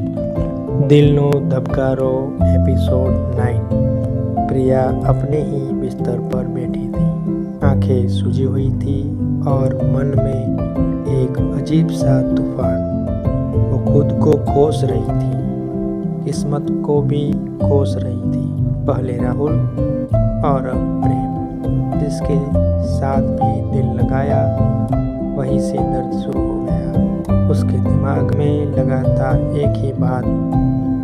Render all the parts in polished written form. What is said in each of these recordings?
दिलनो धबकारो episode 9। प्रिया अपने ही बिस्तर पर बैठी थी। आंखें सूजी हुई थी और मन में एक अजीब सा तूफान। वो खुद को कोस रही थी, किस्मत को भी कोस रही थी। पहले राहुल और अब प्रेम। जिसके साथ भी दिल लगाया वहीं से दर्द शुरू हो गया। उसके दिमाग में लगातार एक ही बात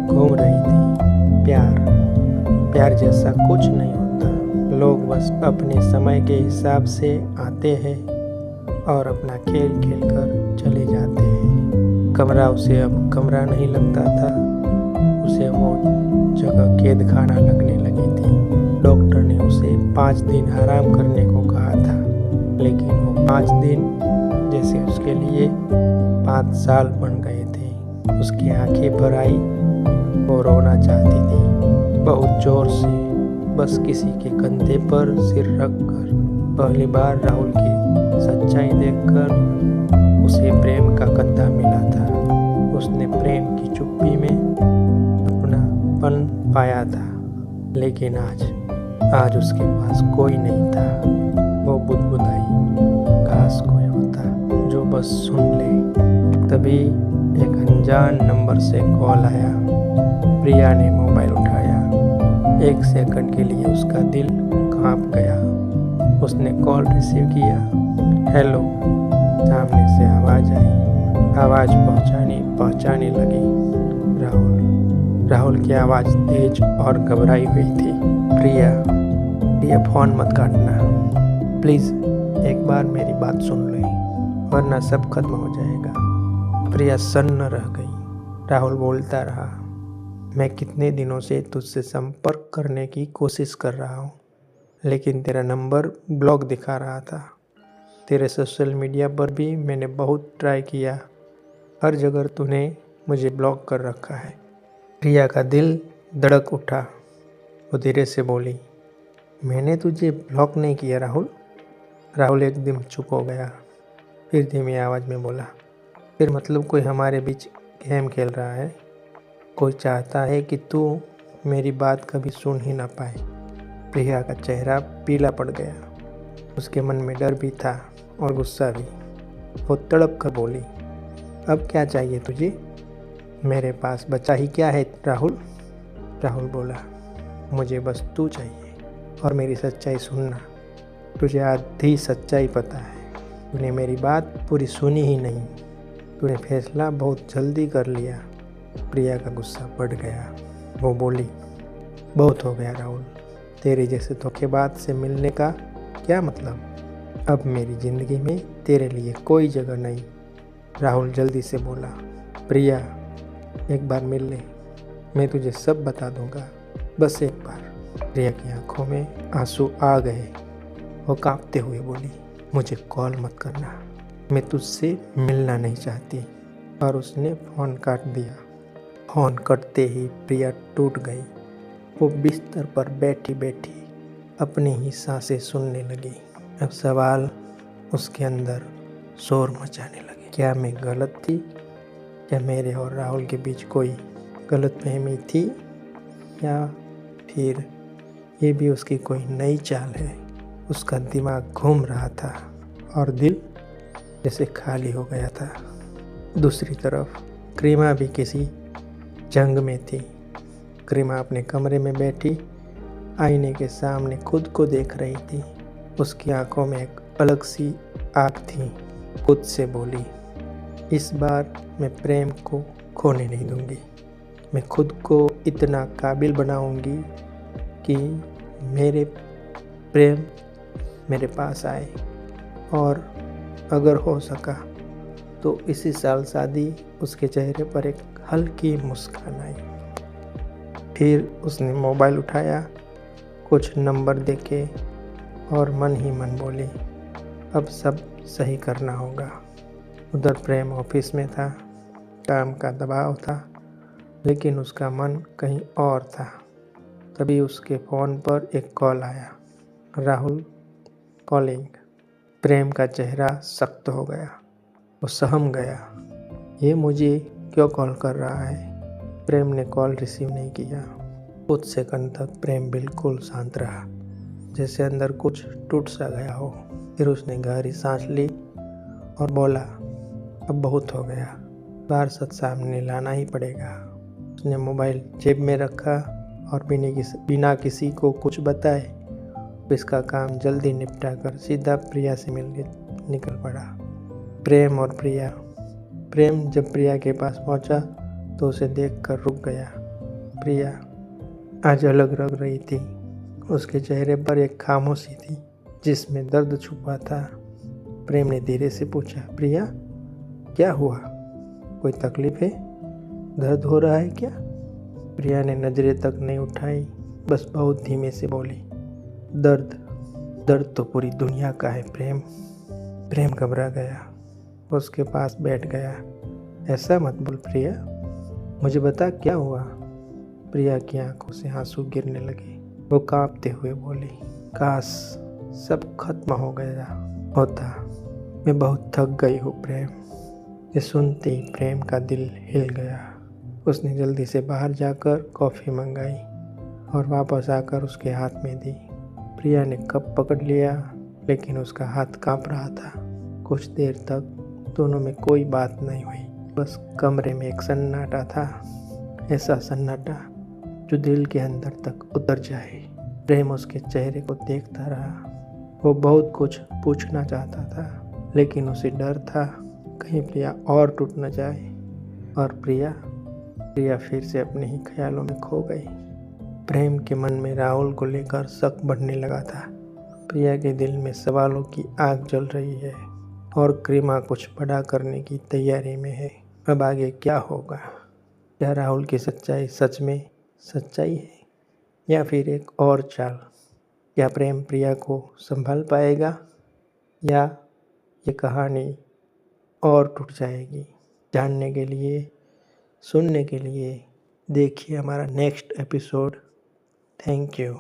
घूम रही थी, प्यार जैसा कुछ नहीं होता। लोग बस अपने समय के हिसाब से आते हैं और अपना खेल खेल कर चले जाते हैं। कमरा उसे अब कमरा नहीं लगता था, उसे वो जगह कैद खाना लगने लगी थी। डॉक्टर ने उसे 5 दिन आराम करने को कहा था, लेकिन वो 5 दिन जैसे उसके लिए 5 साल बन गए थे। उसकी आंखें भर आई, वो रोना चाहती थी बहुत जोर से, बस किसी के कंधे पर सिर रख कर। पहली बार राहुल की सच्चाई देखकर उसे प्रेम का कंधा मिला था। उसने प्रेम की चुप्पी में अपनापन पाया था, लेकिन आज उसके पास कोई नहीं था। वो बुदबुदाई, काश कोई होता जो बस सुन ले। तभी एक अनजान नंबर से कॉल आया। प्रिया ने मोबाइल उठाया। 1 सेकंड के लिए उसका दिल कांप गया। उसने कॉल रिसीव किया। हेलो। सामने से आवाज़ आई। आवाज़ पहुंचाने लगी। राहुल की आवाज़ तेज और घबराई हुई थी। प्रिया फ़ोन मत काटना प्लीज़, एक बार मेरी बात सुन ले, वरना सब खत्म हो जाएगा। प्रिया सन्न रह गई। राहुल बोलता रहा, मैं कितने दिनों से तुझसे संपर्क करने की कोशिश कर रहा हूँ, लेकिन तेरा नंबर ब्लॉक दिखा रहा था। तेरे सोशल मीडिया पर भी मैंने बहुत ट्राई किया, हर जगह तूने मुझे ब्लॉक कर रखा है। प्रिया का दिल धड़क उठा। वो धीरे से बोली, मैंने तुझे ब्लॉक नहीं किया राहुल। राहुल एकदम चुप हो गया, फिर धीमी आवाज़ में बोला, फिर मतलब कोई हमारे बीच गेम खेल रहा है। कोई चाहता है कि तू मेरी बात कभी सुन ही ना पाए। प्रिया का चेहरा पीला पड़ गया। उसके मन में डर भी था और गुस्सा भी। वो तड़प कर बोली, अब क्या चाहिए तुझे? मेरे पास बचा ही क्या है राहुल? राहुल बोला, मुझे बस तू चाहिए और मेरी सच्चाई सुनना। तुझे आधी सच्चाई पता है। तूने मेरी बात पूरी सुनी ही नहीं। तूने फैसला बहुत जल्दी कर लिया। प्रिया का गुस्सा बढ़ गया। वो बोली, बहुत हो गया राहुल, तेरे जैसे धोखेबाज से मिलने का क्या मतलब? अब मेरी ज़िंदगी में तेरे लिए कोई जगह नहीं। राहुल जल्दी से बोला, प्रिया एक बार मिल ले, मैं तुझे सब बता दूंगा, बस एक बार। प्रिया की आंखों में आंसू आ गए। वो कांपते हुए बोली, मुझे कॉल मत करना, मैं तुझसे मिलना नहीं चाहती। और उसने फ़ोन काट दिया। फ़ोन कटते ही प्रिया टूट गई। वो बिस्तर पर बैठी बैठी अपनी ही सांसें सुनने लगी। अब सवाल उसके अंदर शोर मचाने लगे। क्या मैं गलत थी? क्या मेरे और राहुल के बीच कोई गलतफहमी थी, या फिर ये भी उसकी कोई नई चाल है? उसका दिमाग घूम रहा था और दिल जैसे खाली हो गया था। दूसरी तरफ क्रीमा भी किसी जंग में थी। क्रीमा अपने कमरे में बैठी आईने के सामने खुद को देख रही थी। उसकी आंखों में एक अलग सी आग थी। खुद से बोली, इस बार मैं प्रेम को खोने नहीं दूंगी। मैं खुद को इतना काबिल बनाऊंगी कि मेरे प्रेम मेरे पास आए, और अगर हो सका तो इसी साल शादी। उसके चेहरे पर एक हल्की मुस्कान आई। फिर उसने मोबाइल उठाया, कुछ नंबर देखे और मन ही मन बोली, अब सब सही करना होगा। उधर प्रेम ऑफिस में था, काम का दबाव था, लेकिन उसका मन कहीं और था। तभी उसके फ़ोन पर एक कॉल आया। राहुल कॉलिंग। प्रेम का चेहरा सख्त हो गया। वो सहम गया। ये मुझे क्यों कॉल कर रहा है? प्रेम ने कॉल रिसीव नहीं किया। कुछ सेकंड तक प्रेम बिल्कुल शांत रहा, जैसे अंदर कुछ टूट सा गया हो। फिर उसने गहरी सांस ली और बोला, अब बहुत हो गया, बार सच सामने लाना ही पड़ेगा। उसने मोबाइल जेब में रखा और बिना किसी को कुछ बताए इसका काम जल्दी निपटा कर सीधा प्रिया से मिलने निकल पड़ा। प्रेम और प्रिया। प्रेम जब प्रिया के पास पहुंचा तो उसे देखकर रुक गया। प्रिया आज अलग लग रही थी। उसके चेहरे पर एक खामोशी थी जिसमें दर्द छुपा था। प्रेम ने धीरे से पूछा, प्रिया क्या हुआ, कोई तकलीफ है, दर्द हो रहा है क्या? प्रिया ने नजरें तक नहीं उठाई, बस बहुत धीमे से बोली, दर्द तो पूरी दुनिया का है प्रेम। प्रेम घबरा गया, उसके पास बैठ गया। ऐसा मत बोल प्रिया, मुझे बता क्या हुआ। प्रिया की आंखों से आंसू गिरने लगे। वो कांपते हुए बोली, काश सब खत्म हो गया होता, मैं बहुत थक गई हूँ प्रेम। ये सुनते ही प्रेम का दिल हिल गया। उसने जल्दी से बाहर जाकर कॉफ़ी मंगाई और वापस आकर उसके हाथ में दी। प्रिया ने कप पकड़ लिया, लेकिन उसका हाथ कांप रहा था। कुछ देर तक दोनों में कोई बात नहीं हुई, बस कमरे में एक सन्नाटा था, ऐसा सन्नाटा जो दिल के अंदर तक उतर जाए। प्रेम उसके चेहरे को देखता रहा। वो बहुत कुछ पूछना चाहता था, लेकिन उसे डर था कहीं प्रिया और टूट न जाए। और प्रिया फिर से अपने ही ख्यालों में खो गई। प्रेम के मन में राहुल को लेकर शक बढ़ने लगा था। प्रिया के दिल में सवालों की आग जल रही है और क्रीमा कुछ बड़ा करने की तैयारी में है। अब आगे क्या होगा? क्या राहुल की सच्चाई सच में सच्चाई है या फिर एक और चाल? क्या प्रेम प्रिया को संभाल पाएगा या ये कहानी और टूट जाएगी? जानने के लिए, सुनने के लिए देखिए हमारा नेक्स्ट एपिसोड। Thank you.